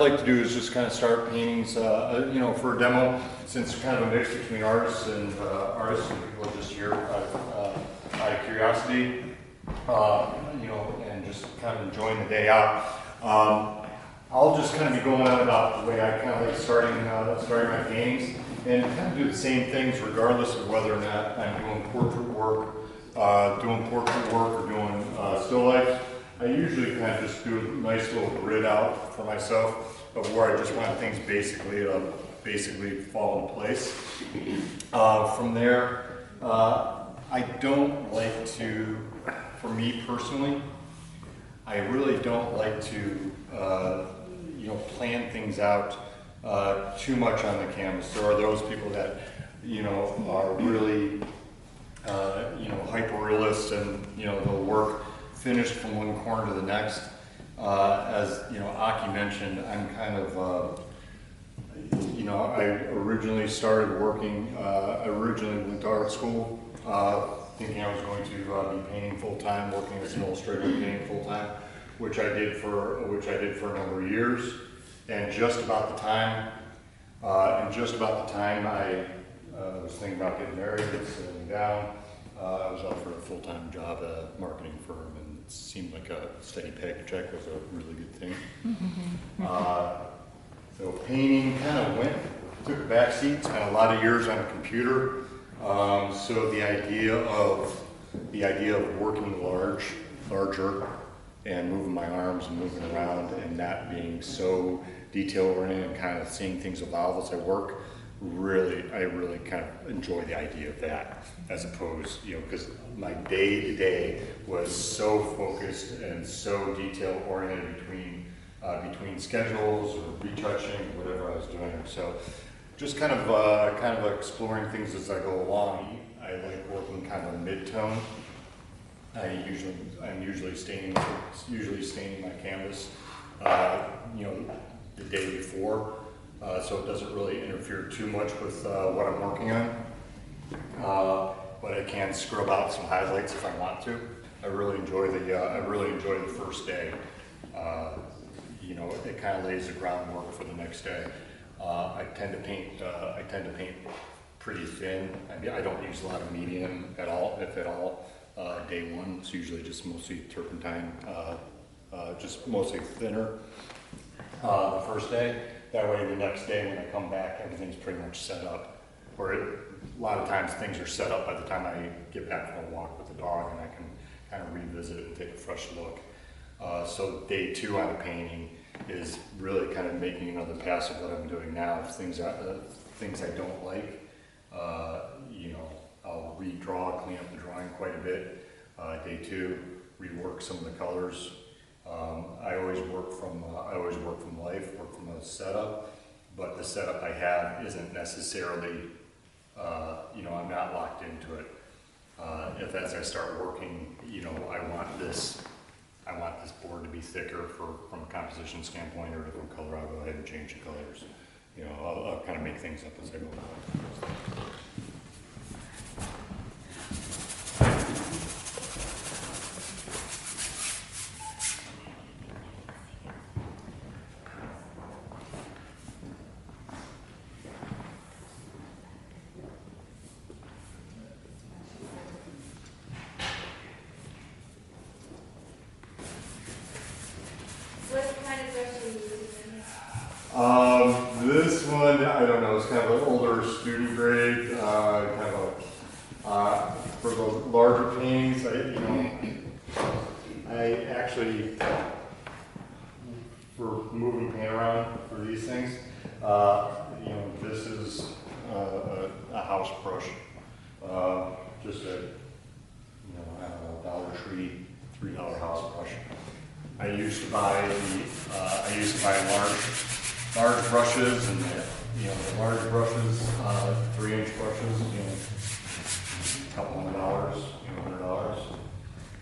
like to do is just kind of start paintings, you know, for a demo, since it's kind of a mix between artists and people just here out of curiosity, you know, and just kind of enjoying the day out. I'll just kind of be going on about the way I kind of like starting my paintings, and kind of do the same things regardless of whether or not I'm doing portrait work, or doing still life. I usually kind of just do a nice little grid out for myself of where I just want things basically fall into place. From there, I don't like to, for me personally, I really don't like to, you know, plan things out too much on the canvas. There are those people that, you know, are really, you know, hyper-realists, and, you know, they'll work finished from one corner to the next. As, you know, Aki mentioned, I'm kind of, you know, I originally started working, I originally went to art school, thinking I was going to be painting full-time, working as an illustrator, painting full-time, which I did for a number of years. And just about the time I was thinking about getting married and settling down, I was offered a full-time job at a marketing firm, and it seemed like a steady paycheck was a really good thing. So painting kind of took a backseat, spent a lot of years on a computer. So the idea of working larger, and moving my arms and moving around and not being so detail-oriented and kind of seeing things evolve as I work, I really kind of enjoy the idea of that, as opposed, you know, because my day-to-day was so focused and so detail-oriented between schedules or retouching, whatever I was doing. So just kind of exploring things as I go along. I like working kind of a mid-tone. I'm usually staining my canvas, you know, the day before, so it doesn't really interfere too much with what I'm working on. But I can scrub out some highlights if I want to. I really enjoy the first day. You know, it kind of lays the groundwork for the next day. I tend to paint pretty thin. I don't use a lot of medium at all, if at all. Day one, it's usually just mostly turpentine, just mostly thinner the first day. That way the next day when I come back, everything's pretty much set up. Or a lot of times things are set up by the time I get back from a walk with the dog, and I can kind of revisit it and take a fresh look. So day two on a painting is really kind of making another pass of what I'm doing now. If things I don't like, you know, I'll redraw, clean up the drawing quite a bit. Day two, rework some of the colors. I always work from life, work from a setup, but the setup I have isn't necessarily, you know, I'm not locked into it. If as I start working, you know, I want this board to be thicker from a composition standpoint, or a different color, I'll go ahead and change the colors. You know, I'll kind of make things up as I go along. This one, I don't know, it's kind of an older student grade, for the larger paintings, I actually, for moving paint around for these things, you know, this is a house brush, just a, you know, I don't know, Dollar Tree, $3 house brush. I used to buy large brushes, and you know, the large brushes, 3-inch brushes, you know, a couple $100, you know,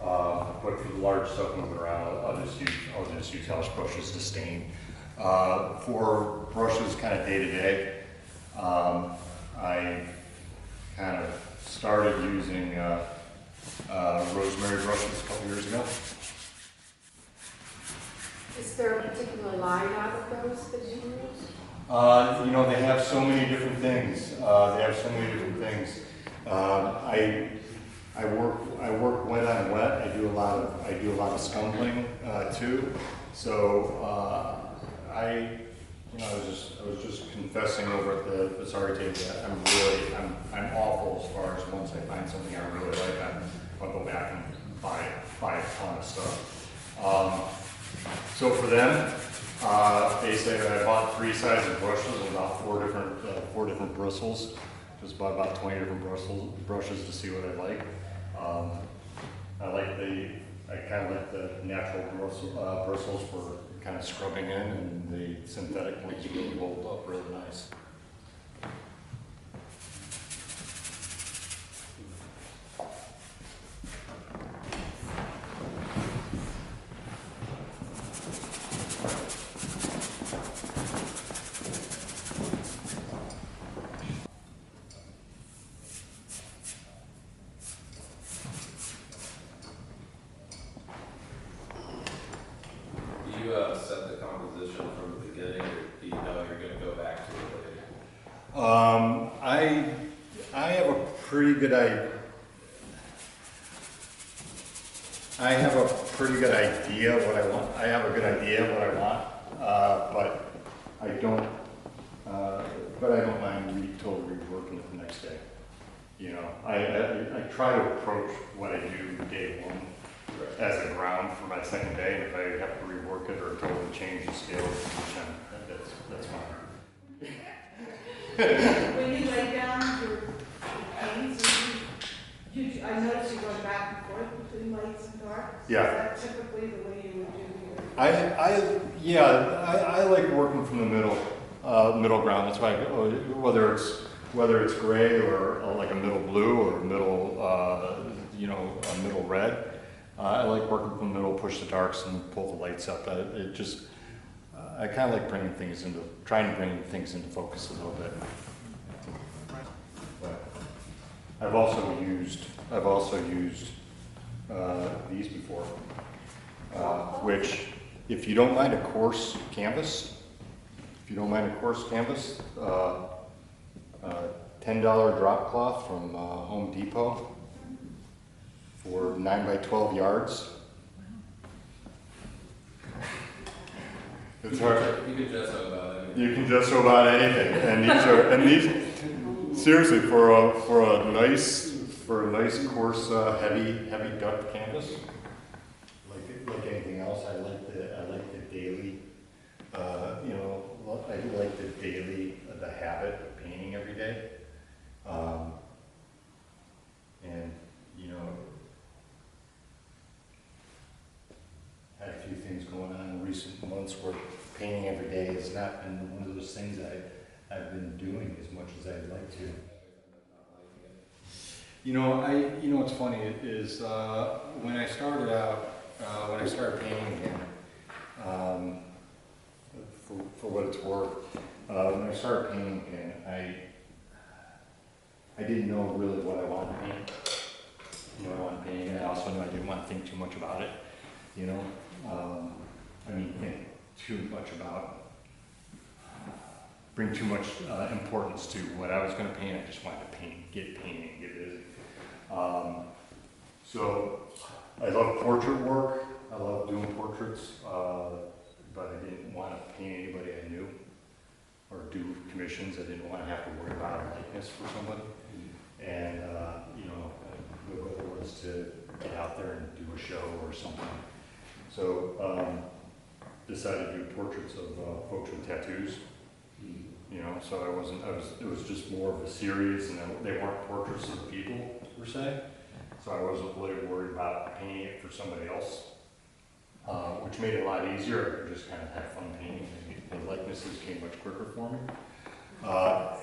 $100. But for the large stuff moving around, I'll just use house brushes to stain. For brushes kind of day to day, I kind of started using rosemary brushes a couple years ago. Is there a particular line out of those that you use? You know, they have so many different things. I work wet on wet. I do a lot of scumbling too. So I was just confessing over at the sorry table that I'm awful as far as once I find something I really like, I'll go back and buy a ton of stuff. So for them, basically I bought 3 sizes of brushes, about 4 different bristles. Just bought about 20 different brushes to see what I like. I kind of like the natural bristles for kind of scrubbing in, and the synthetic ones really hold up really nice. Set the composition from the beginning, or do you know you're going to go back to it later? I have a pretty good idea. I have a pretty good idea what I want. I have a good idea what I want, but I don't. But I don't mind totally reworking it the next day. You know, I try to approach what I do day one as a ground for my second day, and if I have to rework it or totally change the scale, that's fine. When you lay down your paints, I notice you going back and forth between lights and darks. Yeah. Is that typically the way you would do your... I like working from the middle ground. That's why whether it's gray or like a middle blue or a middle a middle red. I like working from the middle, push the darks, and pull the lights up. I kind of like trying to bring things into focus a little bit. But I've also used these before, which, if you don't mind a coarse canvas, $10 drop cloth from Home Depot. For 9 by 12 yards. It's hard. You can just sew about anything. You can just sew about anything, and these seriously for a nice coarse heavy duct canvas. Like anything else, I like the daily. I do like the habit of painting every day, and had a few things going on in recent months where painting every day has not been one of those things I've been doing as much as I'd like to. What's funny is when I started painting again, for what it's worth, when I started painting again, I didn't know really what I wanted to paint. And I also knew I didn't want to think too much about it. Think too much about, bring too much importance to what I was going to paint. I just wanted to get painting, get busy. So I love portrait work. I love doing portraits, but I didn't want to paint anybody I knew or do commissions. I didn't want to have to worry about a likeness for somebody. And, the goal was to get out there and do a show or something. So decided to do portraits of folks with tattoos. It was just more of a series, and they weren't portraits of people per se. So I wasn't really worried about painting it for somebody else, which made it a lot easier. I could just kind of have fun painting. The likenesses came much quicker for me.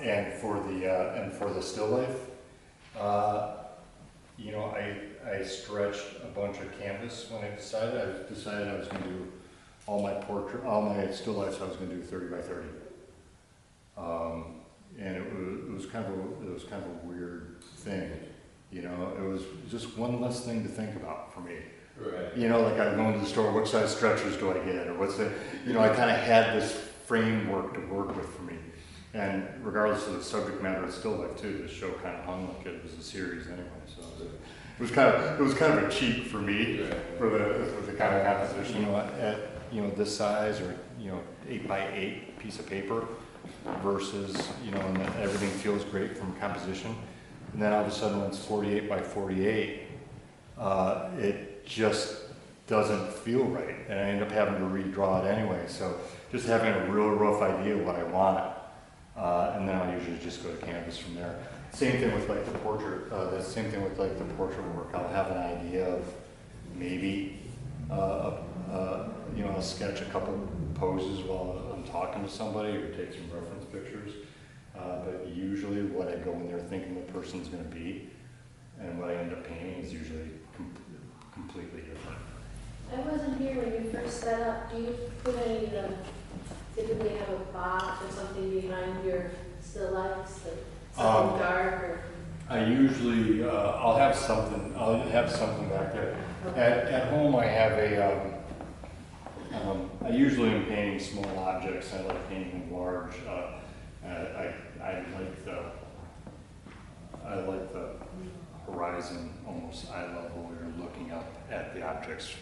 And for the still life, I stretched a bunch of canvas when I decided I was going to do all my still lifes. I was going to do 30 by 30, and it was kind of a weird thing. It was just one less thing to think about for me. Right. You know, like I go into the store, what size stretchers do I get, or what's the, you know, I kind of had this framework to work with for me. And regardless of the subject matter, it's still like too. This show kind of hung like it was a series anyway, so it was kind of a cheat for me for the kind of composition. You know, at this size or 8x8 piece of paper versus and then everything feels great from composition. And then all of a sudden, when it's 48 by 48, it just doesn't feel right, and I end up having to redraw it anyway. So just having a real rough idea of what I want. And then I'll usually just go to canvas from there. Same thing with like the portrait. The same thing with like the portrait work. I'll have an idea of maybe I'll sketch a couple poses while I'm talking to somebody or take some reference pictures. But usually, what I go in there thinking the person's going to be, and what I end up painting is usually completely different. I wasn't here when you first set up. Do you put any typically have a box or something behind your still lifes, something dark or? I usually I'll have something back there. Okay. At home I have I usually am painting small objects. I like painting large. I like the horizon, almost eye level, where you're looking up at the objects.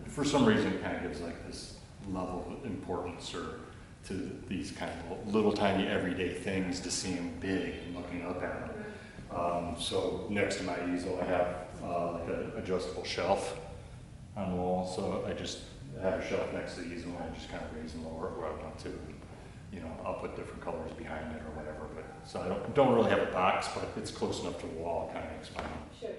For some reason, it kind of gives like this level of importance or to these kind of little tiny everyday things to see them big and looking up at them. So next to my easel, I have like an adjustable shelf on the wall. So I just have a shelf next to the easel and I just kind of raise and lower it where I want to. I'll put different colors behind it or whatever. But so I don't really have a box, but it's close enough to the wall. Kind of makes fun. Sure.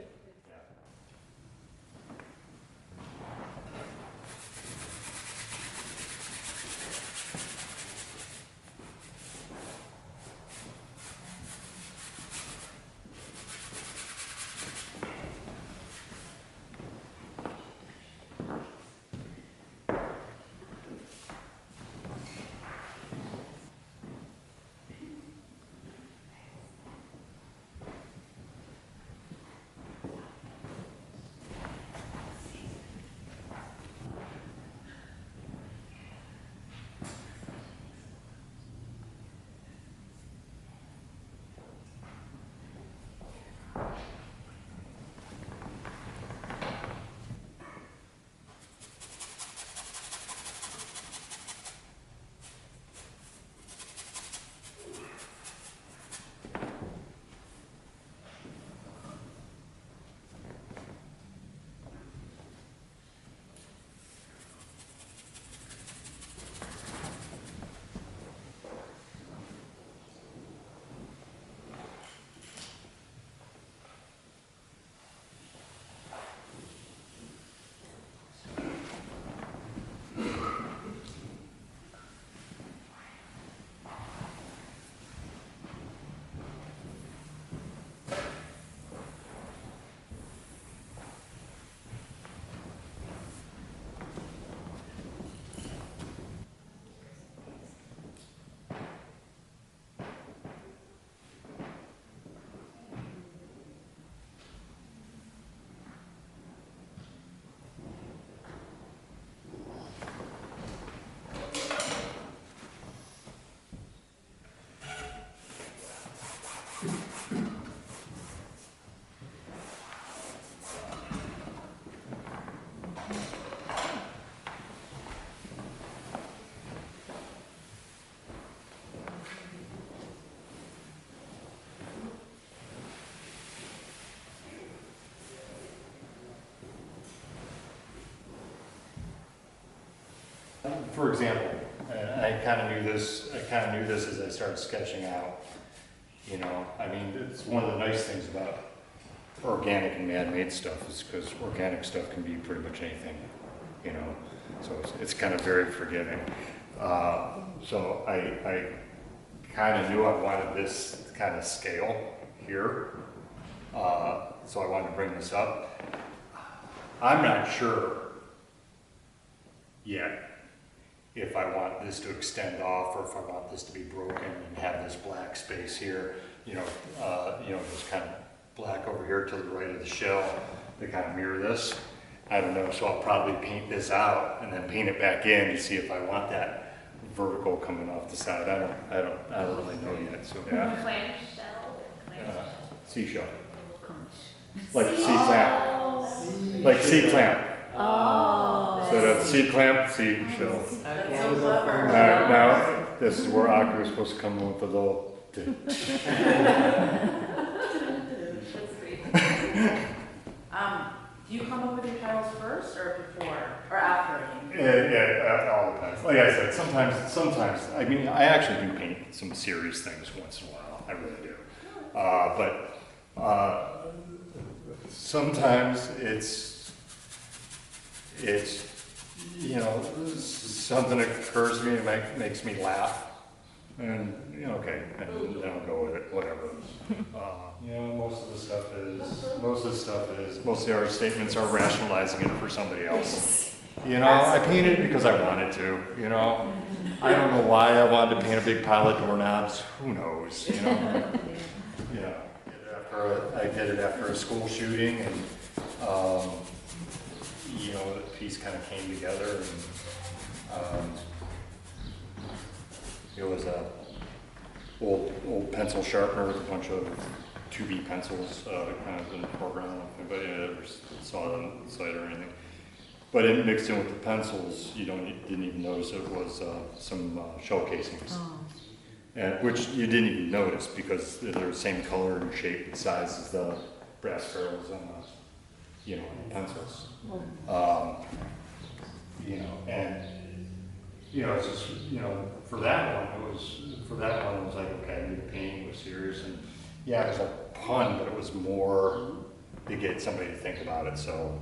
For example, and I kind of knew this as I started sketching out. I mean, it's one of the nice things about organic and man-made stuff is because organic stuff can be pretty much anything. So it's kind of very forgiving. So I kind of knew I wanted this kind of scale here. So I wanted to bring this up. I'm not sure yet if I want this to extend off or if I want this to be broken and have this black space here, this kind of black over here to the right of the shell to kind of mirror this. I don't know, so I'll probably paint this out and then paint it back in to see if I want that vertical coming off the side. I don't really know yet, so yeah. Seashell. Like C-clamp. Like C-clamp. Oh. So that's C-clamp, seashell. That's so clever. Now, this is where Aku is supposed to come in with a little. Do you come up with your titles first or before or after? Yeah, all the time. Like I said, sometimes, I mean, I actually do paint some serious things once in a while. I really do. But sometimes it's, you know, something occurs to me and makes me laugh. And, you know, okay, and then I'll go with it, whatever. You know, most of the art statements are rationalizing it for somebody else. You know, I painted it because I wanted to, you know. I don't know why I wanted to paint a big pile of doorknobs, who knows, you know. Yeah, I did it after a school shooting, and, you know, the piece kind of came together, and, it was a old pencil sharpener with a bunch of 2B pencils kind of in the foreground. I don't know if anybody ever saw it on the site or anything. But it mixed in with the pencils, didn't even notice it was some shell casings. Oh. And, which you didn't even notice because they're the same color and shape and size as the brass ferrules and the pencils. You know, and it's just, for that one, it was like, okay, I knew the painting was serious, and yeah, it was a pun, but it was more to get somebody to think about it. So,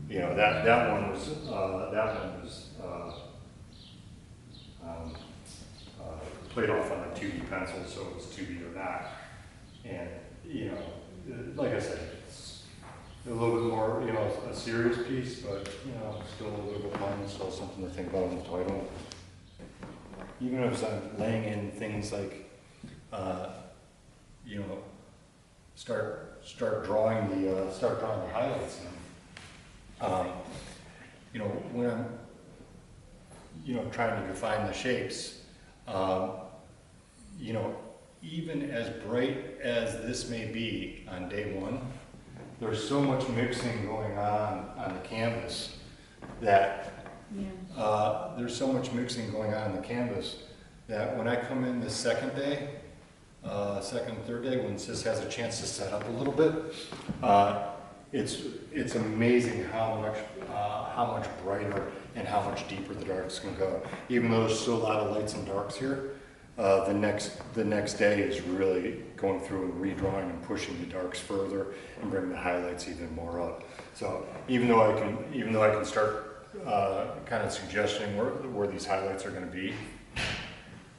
that one was played off on a 2B pencil, so it was 2B or not. And, like I said, it's a little bit more, a serious piece, but, still a little bit of fun, still something to think about in the title. Even as I'm laying in things like, start drawing the highlights in. When I'm, trying to define the shapes, even as bright as this may be on day one, there's so much mixing going on the canvas that there's so much mixing going on the canvas that when I come in the second day, third day, when Sis has a chance to set up a little bit, it's amazing how much brighter and how much deeper the darks can go. Even though there's still a lot of lights and darks here, the next day is really going through and redrawing and pushing the darks further and bringing the highlights even more up. So even though I can start kind of suggesting where these highlights are going to be,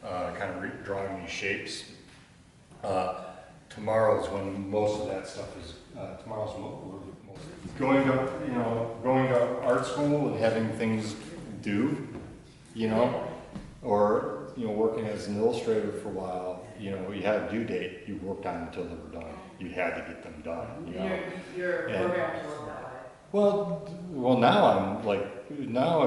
kind of drawing these shapes. Tomorrow is when most of that stuff is. Tomorrow's going to art school and having things due, or working as an illustrator for a while. You had a due date. You worked on until they were done. You had to get them done. You're programmed to work that way. Well, now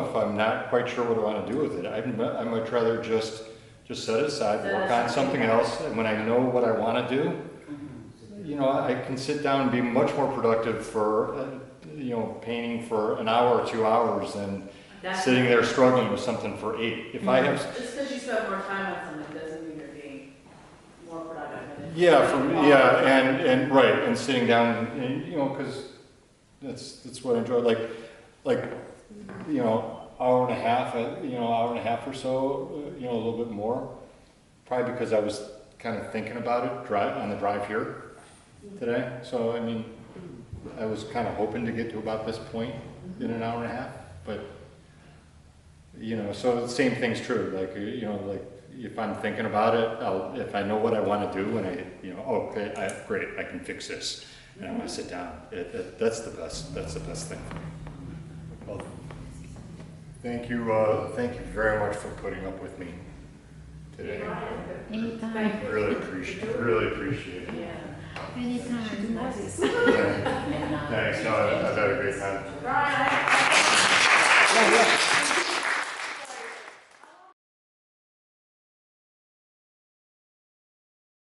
if I'm not quite sure what I want to do with it, I might rather just set it aside, work on something else, and when I know what I want to do, I can sit down and be much more productive for, painting for an hour or 2 hours than sitting there struggling with something for 8. If I have, just because you spend more time on something doesn't mean you're being more productive. and right, and sitting down, and because that's what I enjoy. Hour and a half or so, a little bit more. Probably because I was kind of thinking about it on the drive here today. So, I was kind of hoping to get to about this point in an hour and a half. But, so the same thing's true. If I'm thinking about it, if I know what I want to do and great, I can fix this. And I'm going to sit down. That's the best thing. Well, thank you very much for putting up with me today. Anytime. Really appreciate it. Anytime. Yeah. Thanks. No, I've had a great time. Brian, I